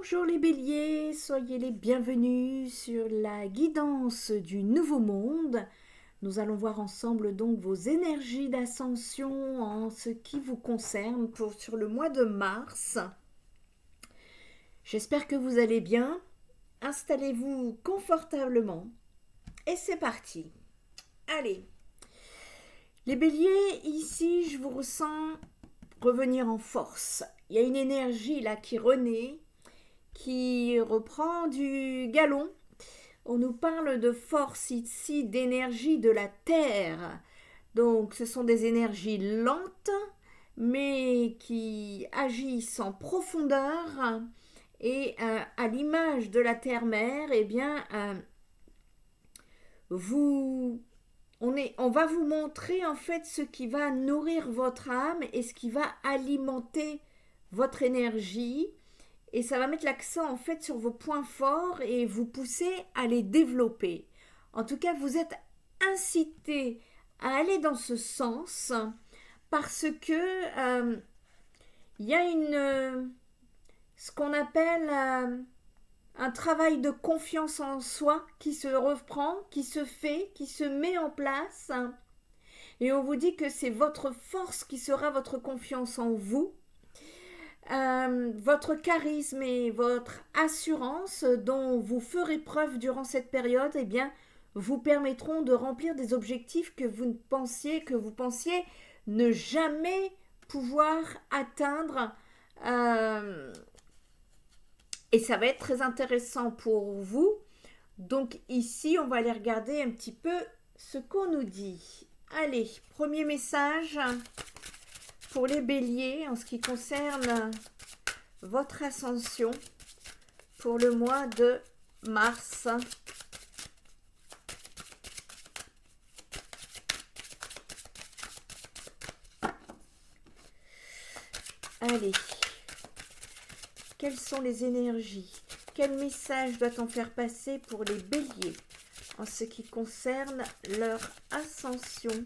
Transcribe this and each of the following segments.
Bonjour les béliers, soyez les bienvenus sur la guidance du nouveau monde. Nous allons voir ensemble donc vos énergies d'ascension en ce qui vous concerne sur le mois de mars. J'espère que vous allez bien. Installez-vous confortablement et c'est parti. Allez, les béliers, ici je vous ressens revenir en force. Il y a une énergie là qui renaît, qui reprend du galon. On nous parle de force ici, d'énergie de la terre. Donc ce sont des énergies lentes, mais qui agissent en profondeur. Et à l'image de la terre-mère, eh bien, on va vous montrer en fait ce qui va nourrir votre âme et ce qui va alimenter votre énergie. Et ça va mettre l'accent en fait sur vos points forts et vous pousser à les développer. En tout cas, vous êtes incité à aller dans ce sens parce que il y a ce qu'on appelle un travail de confiance en soi qui se reprend, qui se fait, qui se met en place. Et on vous dit que c'est votre force qui sera votre confiance en vous. Votre charisme et votre assurance dont vous ferez preuve durant cette période, eh bien, vous permettront de remplir des objectifs que vous pensiez ne jamais pouvoir atteindre. Et ça va être très intéressant pour vous. Donc ici, on va aller regarder un petit peu ce qu'on nous dit. Allez, premier message pour les béliers en ce qui concerne votre ascension pour le mois de mars. Allez, quelles sont les énergies? Quel message doit-on faire passer pour les béliers en ce qui concerne leur ascension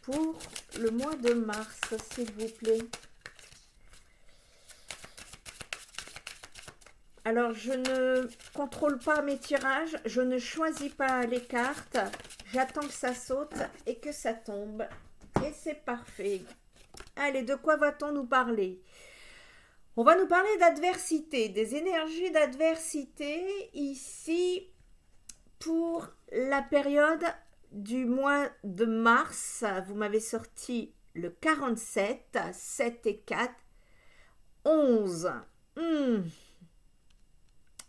pour le mois de mars, s'il vous plaît? Alors, je ne contrôle pas mes tirages, je ne choisis pas les cartes, j'attends que ça saute et que ça tombe. Et c'est parfait. Allez, de quoi va-t-on nous parler? On va nous parler d'adversité, des énergies d'adversité ici pour la période du mois de mars. Vous m'avez sorti le 47, 7 et 4, 11.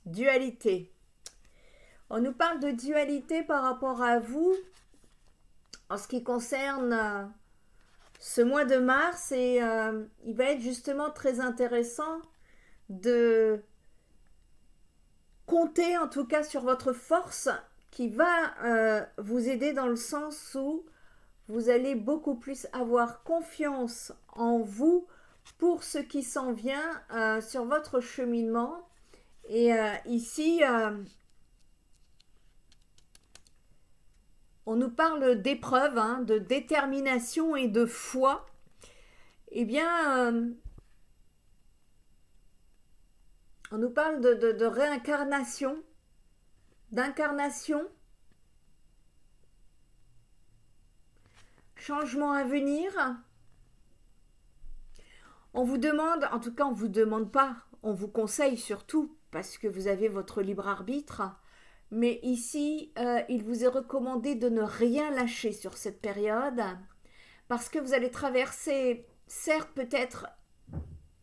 Dualité. On nous parle de dualité par rapport à vous en ce qui concerne ce mois de mars et il va être justement très intéressant de compter en tout cas sur votre force qui va vous aider dans le sens où vous allez beaucoup plus avoir confiance en vous pour ce qui s'en vient sur votre cheminement. Et ici, on nous parle d'épreuves, de détermination et de foi. Eh bien, on nous parle de réincarnation, d'incarnation, changement à venir. On vous demande, en tout cas on ne vous demande pas, on vous conseille surtout, parce que vous avez votre libre arbitre, mais ici, il vous est recommandé de ne rien lâcher sur cette période, parce que vous allez traverser, certes peut-être,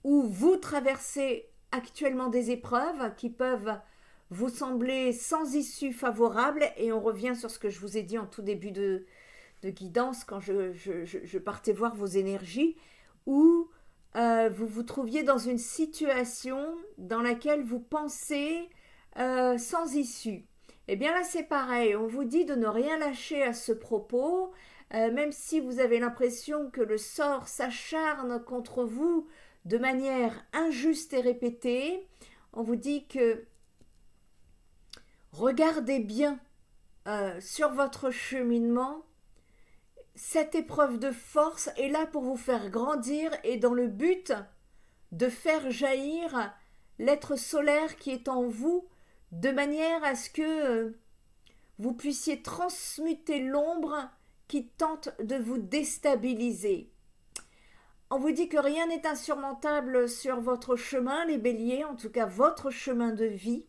ou vous traversez actuellement des épreuves qui peuvent vous sembler sans issue favorable, et on revient sur ce que je vous ai dit en tout début de guidance, quand je partais voir vos énergies, où vous vous trouviez dans une situation dans laquelle vous pensez sans issue. Eh bien là c'est pareil, on vous dit de ne rien lâcher à ce propos, même si vous avez l'impression que le sort s'acharne contre vous de manière injuste et répétée, on vous dit que regardez bien sur votre cheminement. Cette épreuve de force est là pour vous faire grandir et dans le but de faire jaillir l'être solaire qui est en vous, de manière à ce que vous puissiez transmuter l'ombre qui tente de vous déstabiliser. On vous dit que rien n'est insurmontable sur votre chemin, les béliers, en tout cas votre chemin de vie,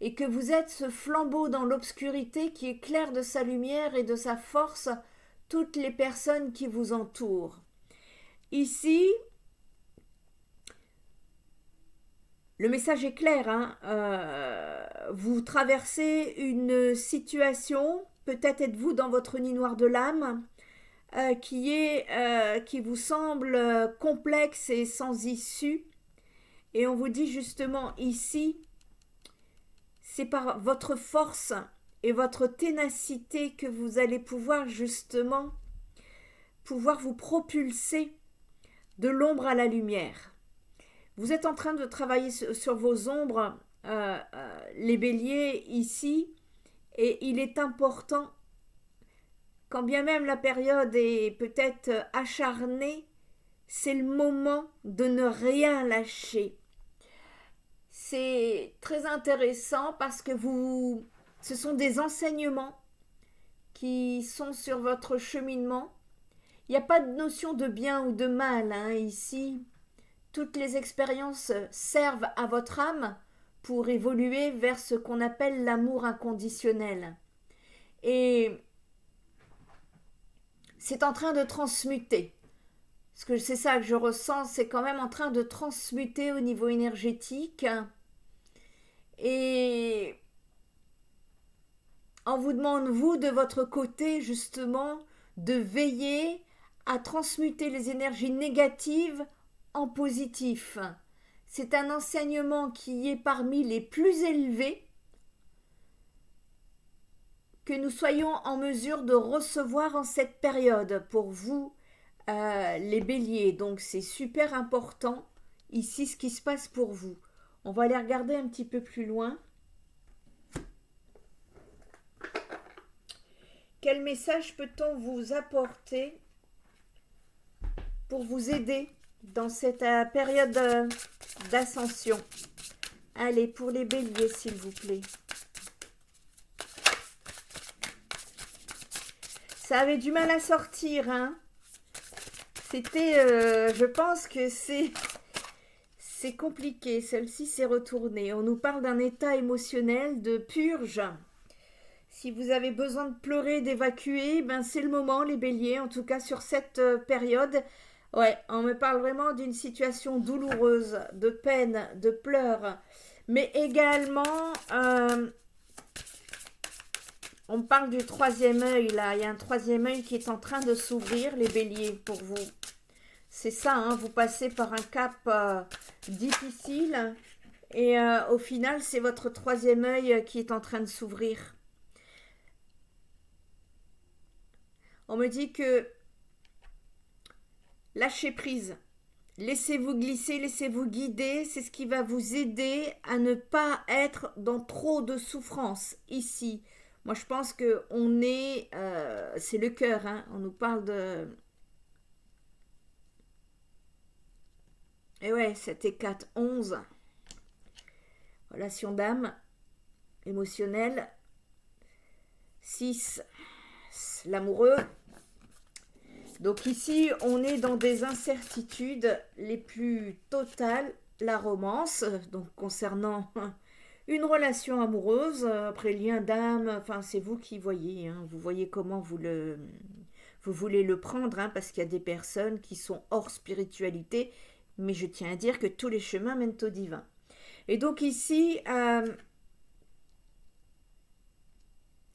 et que vous êtes ce flambeau dans l'obscurité qui éclaire de sa lumière et de sa force toutes les personnes qui vous entourent. Ici, le message est clair, hein, vous traversez une situation, peut-être êtes-vous dans votre nid noir de l'âme, qui vous semble complexe et sans issue. Et on vous dit justement ici, c'est par votre force et votre ténacité que vous allez pouvoir justement vous propulser de l'ombre à la lumière. Vous êtes en train de travailler sur vos ombres, les béliers ici, et il est important, quand bien même la période est peut-être acharnée, c'est le moment de ne rien lâcher. C'est très intéressant parce que ce sont des enseignements qui sont sur votre cheminement. Il n'y a pas de notion de bien ou de mal, hein, ici. Toutes les expériences servent à votre âme pour évoluer vers ce qu'on appelle l'amour inconditionnel. Et c'est en train de transmuter. Parce que c'est ça que je ressens, c'est quand même en train de transmuter au niveau énergétique. Et on vous demande, vous, de votre côté, justement, de veiller à transmuter les énergies négatives en positif. C'est un enseignement qui est parmi les plus élevés que nous soyons en mesure de recevoir en cette période pour vous, les béliers. Donc c'est super important ici ce qui se passe pour vous. On va aller regarder un petit peu plus loin. Quel message peut-on vous apporter pour vous aider dans cette période d'ascension? Allez, pour les béliers, s'il vous plaît. Ça avait du mal à sortir, hein. C'était, je pense que c'est compliqué. Celle-ci s'est retournée. On nous parle d'un état émotionnel de purge. Si vous avez besoin de pleurer, d'évacuer, ben c'est le moment, les béliers, en tout cas sur cette période. Ouais, on me parle vraiment d'une situation douloureuse, de peine, de pleurs, mais également, on me parle du troisième œil, là. Il y a un troisième œil qui est en train de s'ouvrir, les béliers, pour vous. C'est ça, hein, vous passez par un cap difficile, et au final, c'est votre troisième œil qui est en train de s'ouvrir. On me dit que lâchez prise, laissez-vous glisser, laissez-vous guider, c'est ce qui va vous aider à ne pas être dans trop de souffrance ici. Moi, je pense que on est, c'est le cœur, hein, on nous parle de... Et ouais, 7 et 4, 11. Relation d'âme, émotionnelle. 6, l'amoureux. Donc ici, on est dans des incertitudes les plus totales. La romance, donc concernant une relation amoureuse, après lien d'âme, enfin c'est vous qui voyez, hein, vous voyez comment vous voulez le prendre, hein, parce qu'il y a des personnes qui sont hors spiritualité, mais je tiens à dire que tous les chemins mènent au divin. Et donc ici,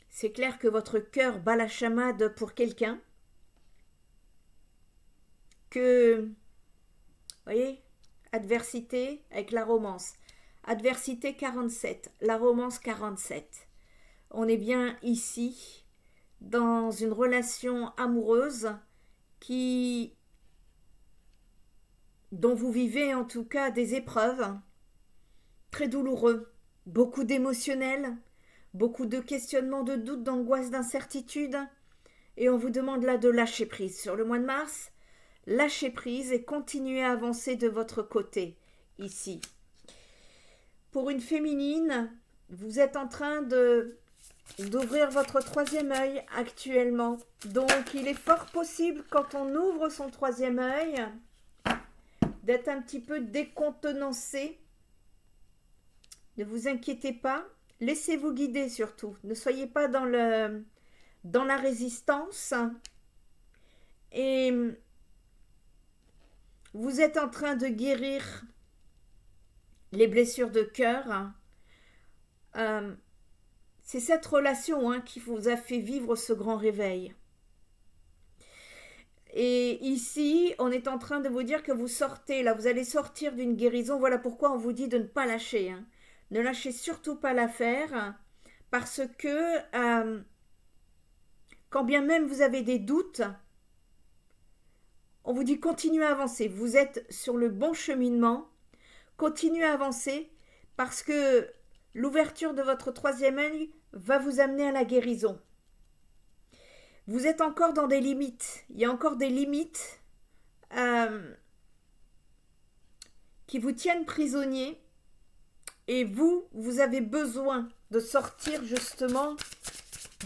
c'est clair que votre cœur bat la chamade pour quelqu'un, que, vous voyez, adversité avec la romance. Adversité 47, la romance 47. On est bien ici dans une relation amoureuse dont vous vivez en tout cas des épreuves très douloureuses, beaucoup d'émotionnel, beaucoup de questionnements, de doutes, d'angoisse, d'incertitude. Et on vous demande là de lâcher prise. Sur le mois de mars, lâchez prise et continuez à avancer de votre côté, ici. pour une féminine, vous êtes en train d'ouvrir votre troisième œil actuellement. Donc, il est fort possible, quand on ouvre son troisième œil, d'être un petit peu décontenancé. Ne vous inquiétez pas. Laissez-vous guider surtout. Ne soyez pas dans la résistance. Et vous êtes en train de guérir les blessures de cœur. C'est cette relation qui vous a fait vivre ce grand réveil. Et ici, on est en train de vous dire que vous sortez, là, vous allez sortir d'une guérison. Voilà pourquoi on vous dit de ne pas lâcher. Ne lâchez surtout pas l'affaire, parce que quand bien même vous avez des doutes, on vous dit continuez à avancer. Vous êtes sur le bon cheminement. Continuez à avancer parce que l'ouverture de votre troisième œil va vous amener à la guérison. Vous êtes encore dans des limites. Il y a encore des limites qui vous tiennent prisonnier. Et vous avez besoin de sortir justement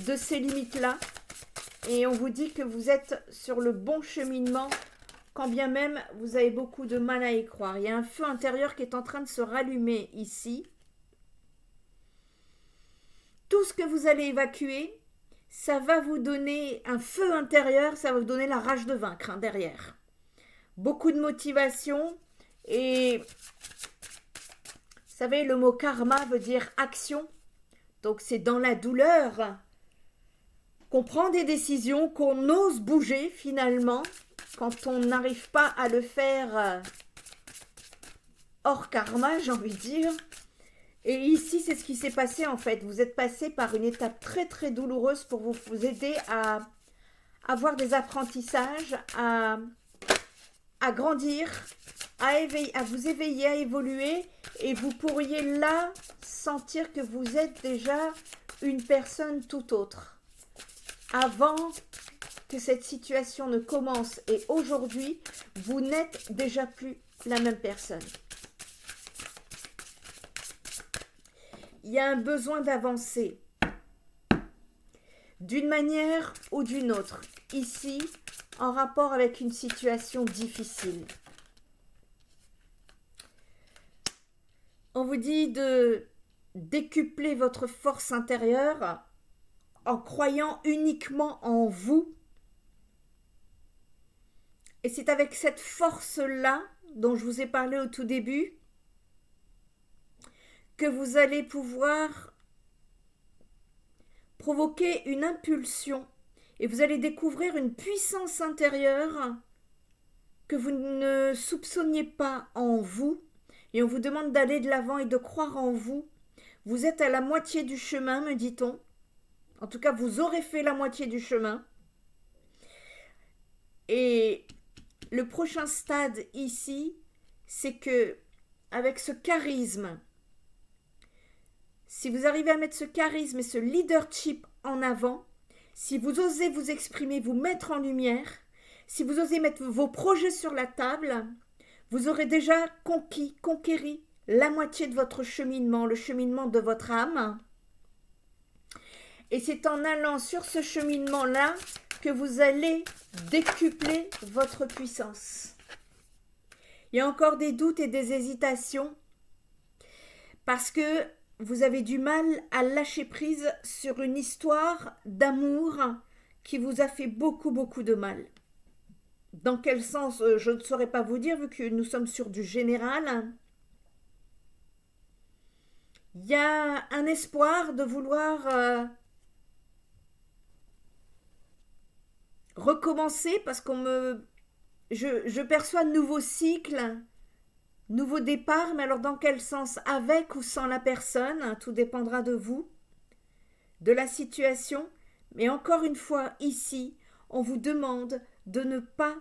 de ces limites-là. Et on vous dit que vous êtes sur le bon cheminement, quand bien même vous avez beaucoup de mal à y croire. Il y a un feu intérieur qui est en train de se rallumer ici. Tout ce que vous allez évacuer, ça va vous donner un feu intérieur, ça va vous donner la rage de vaincre derrière. Beaucoup de motivation et... Vous savez, le mot karma veut dire action. Donc, c'est dans la douleur qu'on prend des décisions, qu'on ose bouger finalement, quand on n'arrive pas à le faire hors karma, j'ai envie de dire. Et ici, c'est ce qui s'est passé en fait. Vous êtes passé par une étape très très douloureuse pour vous aider à avoir des apprentissages, à grandir, à vous éveiller, à évoluer. Et vous pourriez là sentir que vous êtes déjà une personne tout autre. Avant que cette situation ne commence et aujourd'hui, vous n'êtes déjà plus la même personne. Il y a un besoin d'avancer d'une manière ou d'une autre. Ici, en rapport avec une situation difficile. On vous dit de décupler votre force intérieure en croyant uniquement en vous. Et c'est avec cette force-là, dont je vous ai parlé au tout début, que vous allez pouvoir provoquer une impulsion et vous allez découvrir une puissance intérieure que vous ne soupçonniez pas en vous. Et on vous demande d'aller de l'avant et de croire en vous. Vous êtes à la moitié du chemin, me dit-on. En tout cas, vous aurez fait la moitié du chemin. Et le prochain stade ici, c'est que avec ce charisme, si vous arrivez à mettre ce charisme et ce leadership en avant, si vous osez vous exprimer, vous mettre en lumière, si vous osez mettre vos projets sur la table, vous aurez déjà conquéri la moitié de votre cheminement, le cheminement de votre âme. Et c'est en allant sur ce cheminement-là que vous allez décupler votre puissance. Il y a encore des doutes et des hésitations parce que vous avez du mal à lâcher prise sur une histoire d'amour qui vous a fait beaucoup, beaucoup de mal. Dans quel sens, je ne saurais pas vous dire, vu que nous sommes sur du général. Il y a un espoir de vouloir recommencer parce je perçois de nouveaux cycles, nouveau départ, mais alors dans quel sens? Avec ou sans la personne, tout dépendra de vous, de la situation. Mais encore une fois, ici, on vous demande de ne pas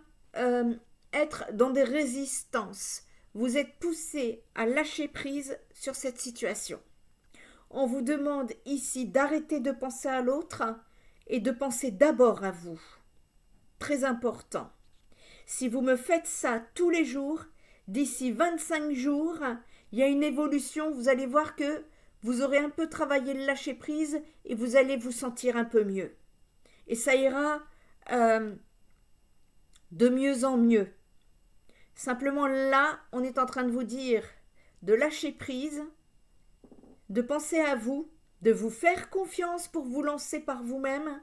être dans des résistances. Vous êtes poussé à lâcher prise sur cette situation. On vous demande ici d'arrêter de penser à l'autre et de penser d'abord à vous. Très important. Si vous me faites ça tous les jours, d'ici 25 jours, Il y a une évolution, vous allez voir que vous aurez un peu travaillé le lâcher-prise et vous allez vous sentir un peu mieux. Et ça ira de mieux en mieux. Simplement là, on est en train de vous dire de lâcher prise, de penser à vous, de vous faire confiance pour vous lancer par vous-même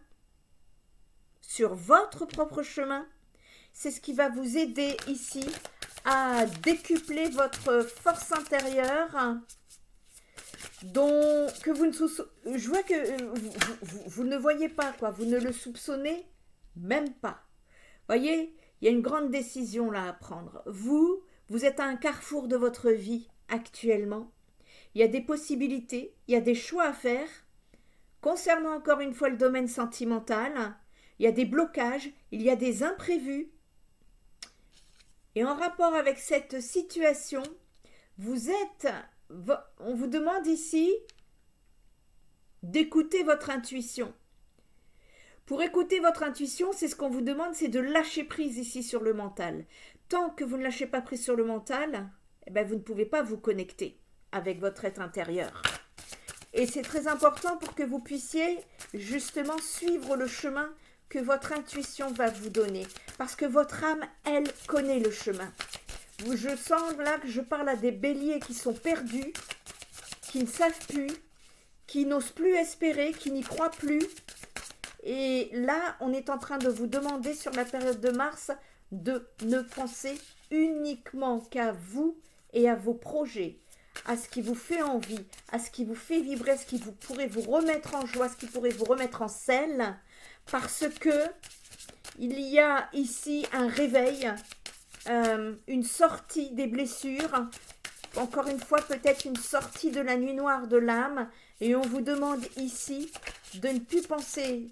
sur votre propre chemin. C'est ce qui va vous aider ici à décupler votre force intérieure que vous ne je vois que vous ne voyez pas, quoi, vous ne le soupçonnez même pas. Voyez, il y a une grande décision là à prendre. Vous êtes à un carrefour de votre vie actuellement. Il y a des possibilités, il y a des choix à faire. Concernant encore une fois le domaine sentimental, il y a des blocages, il y a des imprévus. Et en rapport avec cette situation, on vous demande ici d'écouter votre intuition. Pour écouter votre intuition, c'est ce qu'on vous demande, c'est de lâcher prise ici sur le mental. Tant que vous ne lâchez pas prise sur le mental, vous ne pouvez pas vous connecter avec votre être intérieur. Et c'est très important pour que vous puissiez justement suivre le chemin que votre intuition va vous donner. Parce que votre âme, elle, connaît le chemin. Je sens là que je parle à des béliers qui sont perdus, qui ne savent plus, qui n'osent plus espérer, qui n'y croient plus. Et là, on est en train de vous demander sur la période de mars de ne penser uniquement qu'à vous et à vos projets, à ce qui vous fait envie, à ce qui vous fait vibrer, à ce qui pourrait vous remettre en joie, à ce qui pourrait vous remettre en selle, parce que il y a ici un réveil, une sortie des blessures, encore une fois peut-être une sortie de la nuit noire de l'âme, et on vous demande ici de ne plus penser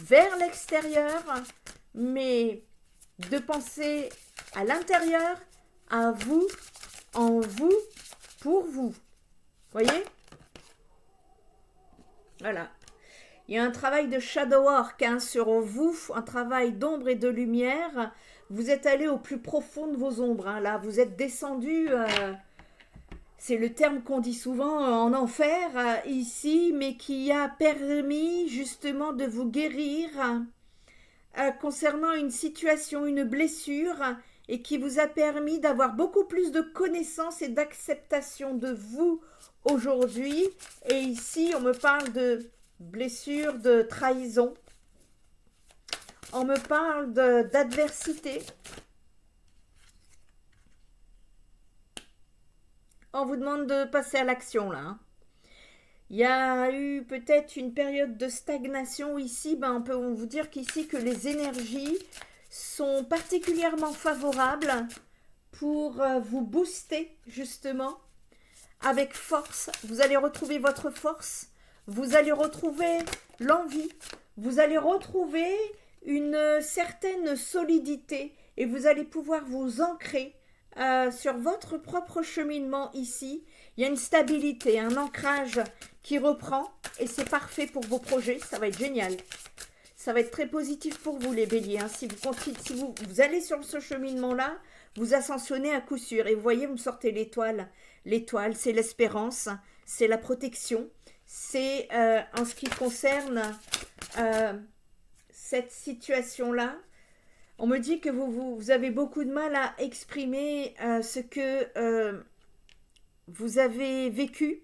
vers l'extérieur, mais de penser à l'intérieur, à vous, en vous, pour vous. Voyez? Voilà. Il y a un travail de shadow work sur vous, un travail d'ombre et de lumière. Vous êtes allé au plus profond de vos ombres. Là, vous êtes descendu, c'est le terme qu'on dit souvent, en enfer, ici, mais qui a permis justement de vous guérir concernant une situation, une blessure, et qui vous a permis d'avoir beaucoup plus de connaissances et d'acceptation de vous aujourd'hui. Et ici, on me parle de blessure, de trahison. On me parle d'adversité. On vous demande de passer à l'action là. Il y a eu peut-être une période de stagnation ici. On peut vous dire qu'ici que les énergies sont particulièrement favorables pour vous booster justement avec force. Vous allez retrouver votre force. Vous allez retrouver l'envie. Vous allez retrouver une certaine solidité et vous allez pouvoir vous ancrer sur votre propre cheminement ici. Il y a une stabilité, un ancrage qui reprend et c'est parfait pour vos projets. Ça va être génial. Ça va être très positif pour vous les béliers. Si vous allez sur ce cheminement-là, vous ascensionnez à coup sûr. Et vous voyez, vous me sortez l'étoile. L'étoile, c'est l'espérance, c'est la protection. C'est en ce qui concerne cette situation-là. On me dit que vous avez beaucoup de mal à exprimer ce que vous avez vécu.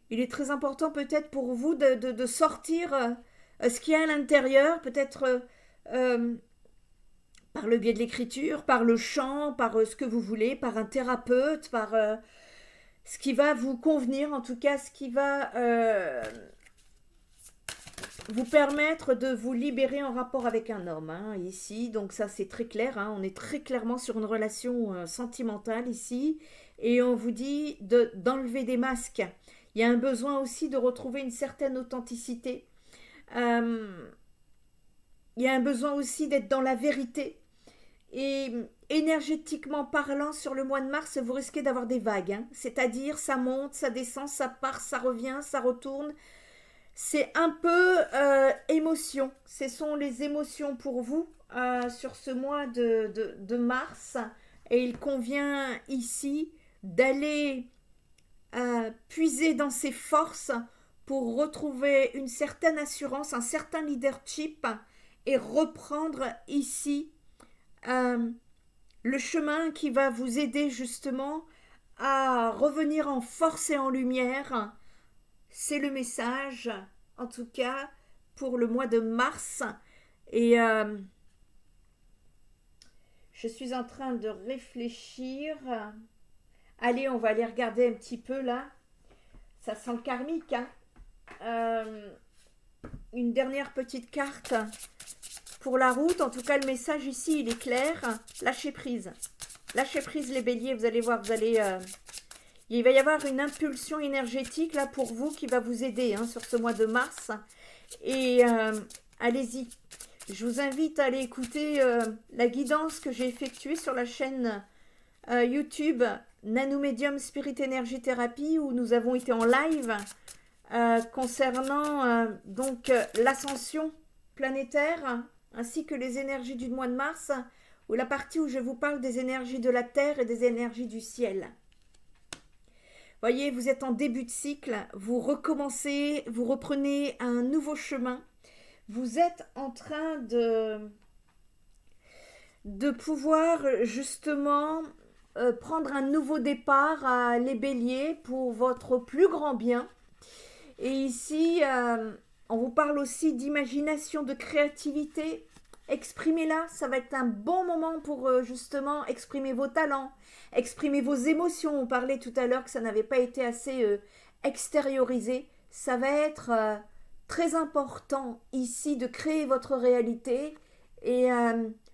Il est très important peut-être pour vous de sortir ce qu'il y a à l'intérieur, peut-être par le biais de l'écriture, par le chant, par ce que vous voulez, par un thérapeute, par ce qui va vous convenir, en tout cas ce qui va vous permettre de vous libérer en rapport avec un homme, ici. Donc ça c'est très clair, on est très clairement sur une relation sentimentale ici, et on vous dit d'enlever des masques. Il y a un besoin aussi de retrouver une certaine authenticité. Il y a un besoin aussi d'être dans la vérité. Et énergétiquement parlant, sur le mois de mars, vous risquez d'avoir des vagues. C'est-à-dire, ça monte, ça descend, ça part, ça revient, ça retourne. C'est un peu émotion. Ce sont les émotions pour vous sur ce mois de mars. Et il convient ici d'aller puiser dans ses forces pour retrouver une certaine assurance, un certain leadership et reprendre ici le chemin qui va vous aider justement à revenir en force et en lumière. C'est le message, en tout cas, pour le mois de mars. Et je suis en train de réfléchir. Allez, on va aller regarder un petit peu là. Ça sent le karmique, hein. Une dernière petite carte pour la route. En tout cas, le message ici, il est clair. Lâchez prise. Lâchez prise les béliers. Vous allez voir, il va y avoir une impulsion énergétique là pour vous qui va vous aider sur ce mois de mars. Et allez-y. Je vous invite à aller écouter la guidance que j'ai effectuée sur la chaîne YouTube Nanomédium Spirit Energy Therapy où nous avons été en live concernant donc l'ascension planétaire ainsi que les énergies du mois de mars ou la partie où je vous parle des énergies de la terre et des énergies du ciel. Voyez, vous êtes en début de cycle, vous recommencez, vous reprenez un nouveau chemin. Vous êtes en train de pouvoir justement prendre un nouveau départ, les béliers, pour votre plus grand bien. Et ici, on vous parle aussi d'imagination, de créativité. Exprimez-la, ça va être un bon moment pour justement exprimer vos talents, exprimer vos émotions. On parlait tout à l'heure que ça n'avait pas été assez extériorisé. Ça va être très important ici de créer votre réalité et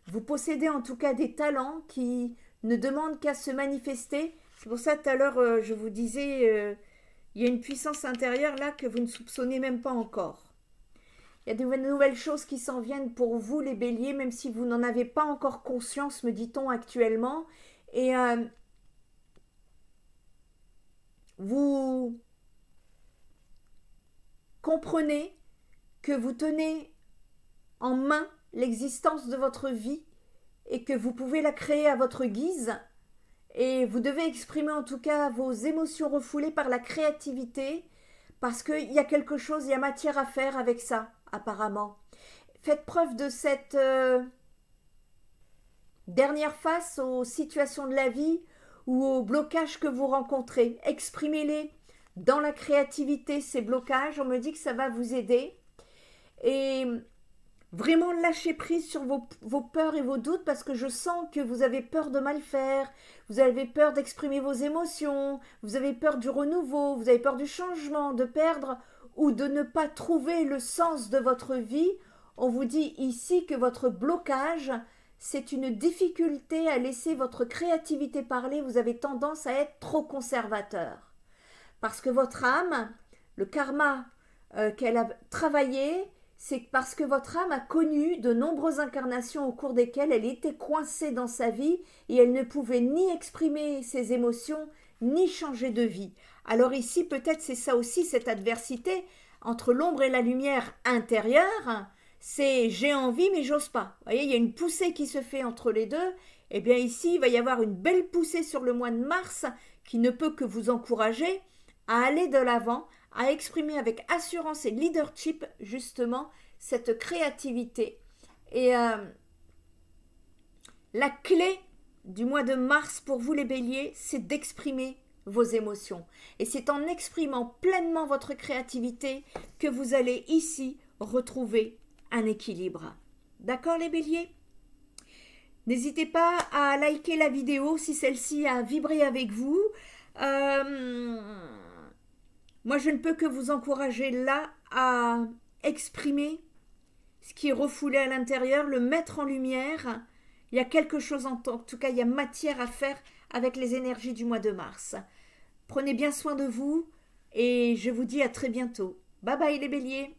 vous possédez en tout cas des talents qui ne demandent qu'à se manifester. C'est pour ça tout à l'heure je vous disais il y a une puissance intérieure là que vous ne soupçonnez même pas encore. Il y a de nouvelles choses qui s'en viennent pour vous les béliers, même si vous n'en avez pas encore conscience, me dit-on actuellement. Et vous comprenez que vous tenez en main l'existence de votre vie et que vous pouvez la créer à votre guise. Et vous devez exprimer en tout cas vos émotions refoulées par la créativité parce qu'il y a quelque chose, il y a matière à faire avec ça, apparemment. Faites preuve de cette dernière face aux situations de la vie ou aux blocages que vous rencontrez. Exprimez-les dans la créativité, ces blocages. On me dit que ça va vous aider. Et vraiment lâchez prise sur vos peurs et vos doutes parce que je sens que vous avez peur de mal faire, vous avez peur d'exprimer vos émotions, vous avez peur du renouveau, vous avez peur du changement, de perdre ou de ne pas trouver le sens de votre vie. On vous dit ici que votre blocage, c'est une difficulté à laisser votre créativité parler. Vous avez tendance à être trop conservateur. Parce que votre âme, le karma qu'elle a travaillé, c'est parce que votre âme a connu de nombreuses incarnations au cours desquelles elle était coincée dans sa vie et elle ne pouvait ni exprimer ses émotions, ni changer de vie. Alors ici, peut-être c'est ça aussi, cette adversité entre l'ombre et la lumière intérieure, c'est j'ai envie mais j'ose pas. Vous voyez, il y a une poussée qui se fait entre les deux. Et bien ici, il va y avoir une belle poussée sur le mois de mars qui ne peut que vous encourager à aller de l'avant, à exprimer avec assurance et leadership justement cette créativité. Et la clé du mois de mars pour vous les béliers, c'est d'exprimer vos émotions. Et c'est en exprimant pleinement votre créativité que vous allez ici retrouver un équilibre. D'accord les béliers ? N'hésitez pas à liker la vidéo si celle-ci a vibré avec vous. Moi, je ne peux que vous encourager là à exprimer ce qui est refoulé à l'intérieur, le mettre en lumière. Il y a quelque chose en tout cas, il y a matière à faire avec les énergies du mois de mars. Prenez bien soin de vous et je vous dis à très bientôt. Bye bye les béliers.